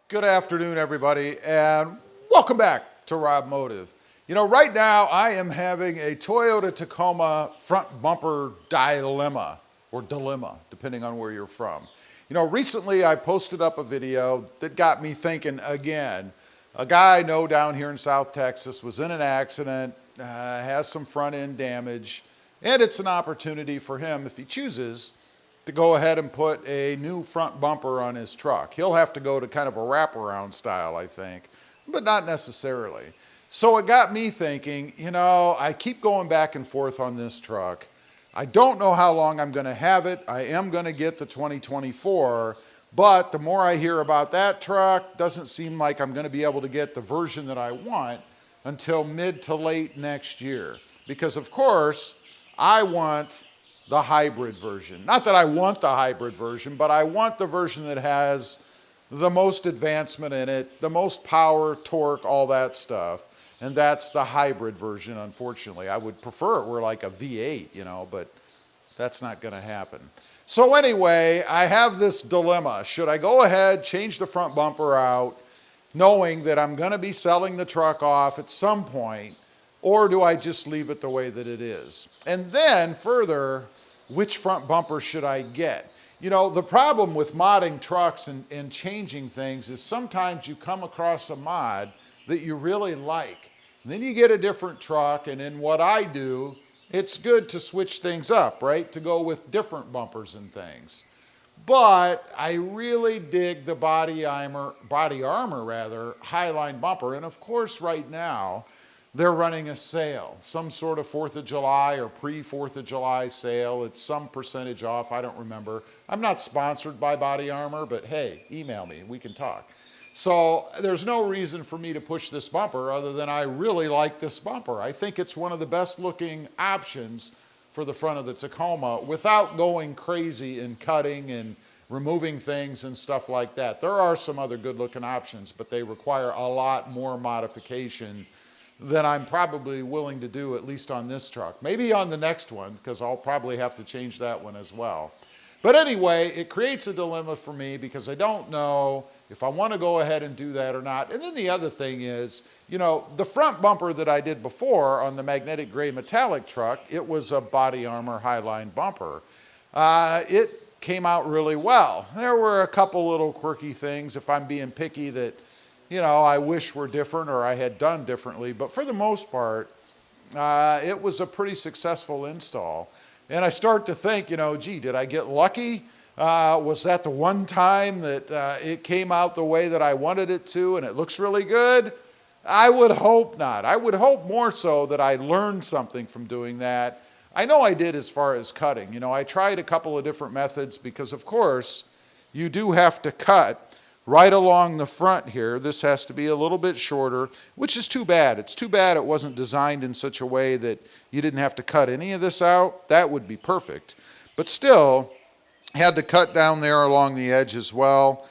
Good afternoon, everybody, and welcome back to Rob Motive. You know, right now I am having a Toyota Tacoma front bumper dilemma, or dilemma, depending on where you're from. You know, recently I posted up a video that got me thinking again. A guy I know down here in South Texas was in an accident, has some front end damage, and it's an opportunity for him, if he chooses, to go ahead and put a new front bumper on his truck. He'll have to go to kind of a wraparound style, I think, but not necessarily. So it got me thinking, you know, I keep going back and forth on this truck. I don't know how long I'm going to have it. I am going to get the 2024, but the more I hear about that truck, doesn't seem like I'm going to be able to get the version that I want until mid to late next year. Because of course, I want the hybrid version. Not that I want the hybrid version, but I want the version that has the most advancement in it, the most power, torque, all that stuff. And that's the hybrid version, unfortunately. I would prefer it were like a V8, you know, but that's not going to happen. So anyway, I have this dilemma. Should I go ahead, change the front bumper out, knowing that I'm going to be selling the truck off at some point, or do I just leave it the way that it is? And then further, which front bumper should I get? You know, the problem with modding trucks and changing things is sometimes you come across a mod that you really like. And then you get a different truck, and in what I do, it's good to switch things up, right? To go with different bumpers and things. But I really dig the body armor Highline bumper. And of course, right now, they're running a sale, some sort of 4th of July or pre-4th of July sale. It's some percentage off, I don't remember. I'm not sponsored by Body Armor, but hey, email me, we can talk. So there's no reason for me to push this bumper other than I really like this bumper. I think it's one of the best looking options for the front of the Tacoma without going crazy and cutting and removing things and stuff like that. There are some other good looking options, but they require a lot more modification than I'm probably willing to do, at least on this truck. Maybe on the next one, because I'll probably have to change that one as well. But anyway, it creates a dilemma for me because I don't know if I want to go ahead and do that or not. And then the other thing is, you know, the front bumper that I did before on the magnetic gray metallic truck, it was a Body Armor Highline bumper. It came out really well. There were a couple little quirky things, if I'm being picky, that you know, I wish were different or I had done differently, but for the most part, it was a pretty successful install. And I start to think, you know, gee, did I get lucky? Was that the one time that it came out the way that I wanted it to and it looks really good? I would hope not. I would hope more so that I learned something from doing that. I know I did as far as cutting. You know, I tried a couple of different methods because, of course, you do have to cut right along the front here. This has to be a little bit shorter, which is too bad. It's too bad it wasn't designed in such a way that you didn't have to cut any of this out. That would be perfect. But still, had to cut down there along the edge as well.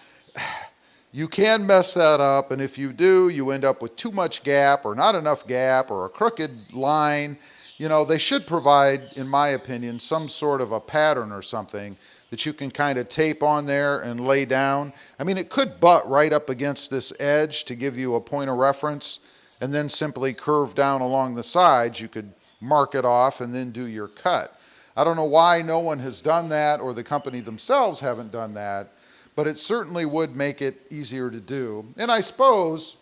You can mess that up, and if you do, you end up with too much gap or not enough gap or a crooked line. You know, they should provide, in my opinion, some sort of a pattern or something that you can kind of tape on there and lay down. I mean, it could butt right up against this edge to give you a point of reference and then simply curve down along the sides. You could mark it off and then do your cut. I don't know why no one has done that or the company themselves haven't done that, but it certainly would make it easier to do. And I suppose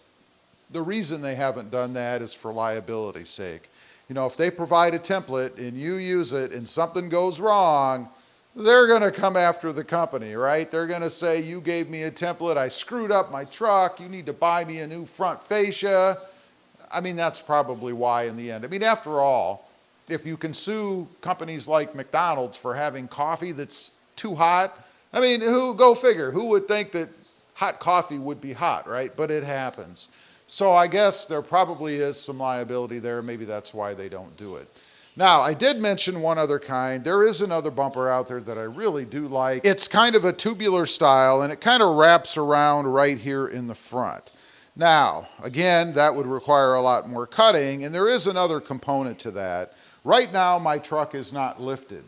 the reason they haven't done that is for liability's sake. You know, if they provide a template and you use it and something goes wrong, they're going to come after the company, right? They're going to say, you gave me a template, I screwed up my truck, you need to buy me a new front fascia. I mean, that's probably why in the end. I mean, after all, if you can sue companies like McDonald's for having coffee that's too hot, I mean, go figure, who would think that hot coffee would be hot, right? But it happens. So I guess there probably is some liability there. Maybe that's why they don't do it. Now, I did mention one other kind. There is another bumper out there that I really do like. It's kind of a tubular style, and it kind of wraps around right here in the front. Now, again, that would require a lot more cutting, and there is another component to that. Right now, my truck is not lifted.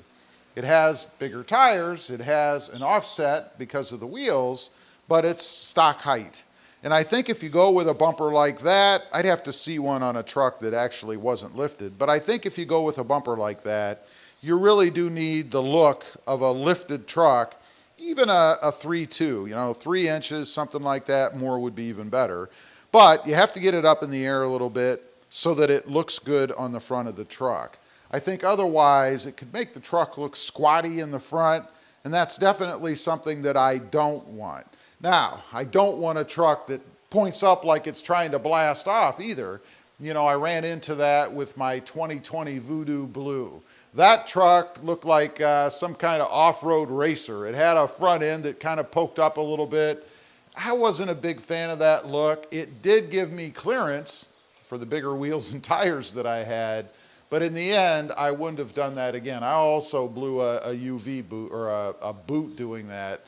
It has bigger tires, it has an offset because of the wheels, but it's stock height. And I think if you go with a bumper like that, I'd have to see one on a truck that actually wasn't lifted. But I think if you go with a bumper like that, you really do need the look of a lifted truck, even a 3.2, 3 inches, something like that. More would be even better. But you have to get it up in the air a little bit so that it looks good on the front of the truck. I think otherwise it could make the truck look squatty in the front, and that's definitely something that I don't want. Now, I don't want a truck that points up like it's trying to blast off either. I ran into that with my 2020 Voodoo Blue. That truck looked like some kind of off-road racer. It had a front end that kind of poked up a little bit. I wasn't a big fan of that look. It did give me clearance for the bigger wheels and tires that I had, but in the end, I wouldn't have done that again. I also blew a UV boot, or a boot doing that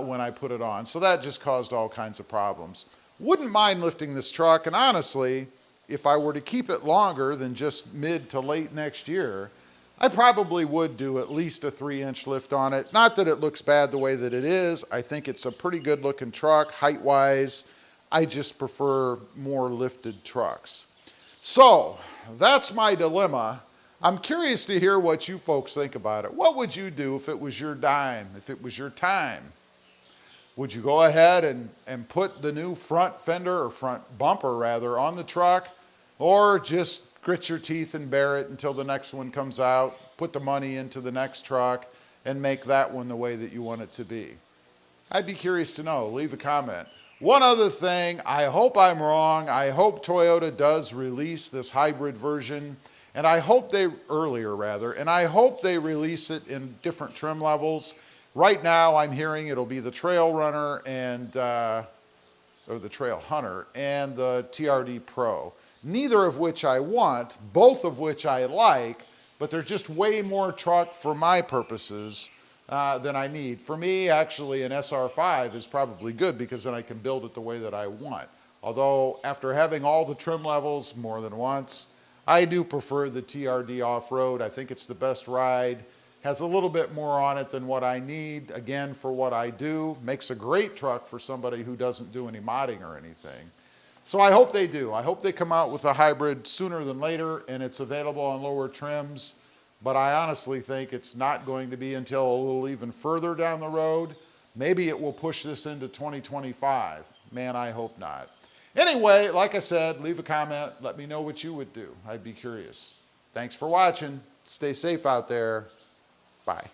when I put it on. So that just caused all kinds of problems. Wouldn't mind lifting this truck, and honestly, if I were to keep it longer than just mid to late next year, I probably would do at least a 3-inch lift on it. Not that it looks bad the way that it is. I think it's a pretty good looking truck height-wise. I just prefer more lifted trucks. So that's my dilemma. I'm curious to hear what you folks think about it. What would you do if it was your dime, if it was your time? Would you go ahead and put the new front fender, or front bumper rather, on the truck, or just grit your teeth and bear it until the next one comes out, put the money into the next truck, and make that one the way that you want it to be? I'd be curious to know. Leave a comment. One other thing, I hope I'm wrong. I hope Toyota does release this hybrid version, and I hope they release it in different trim levels. Right now, I'm hearing it'll be the Trail Runner or the Trail Hunter and the TRD Pro. Neither of which I want, both of which I like, but they're just way more truck for my purposes than I need. For me, actually, an SR5 is probably good because then I can build it the way that I want. Although, after having all the trim levels more than once, I do prefer the TRD off-road. I think it's the best ride. Has a little bit more on it than what I need, again, for what I do. Makes a great truck for somebody who doesn't do any modding or anything. So I hope they do. I hope they come out with a hybrid sooner than later and it's available on lower trims. But I honestly think it's not going to be until a little even further down the road. Maybe it will push this into 2025. Man, I hope not. Anyway, like I said, leave a comment. Let me know what you would do. I'd be curious. Thanks for watching. Stay safe out there. Bye.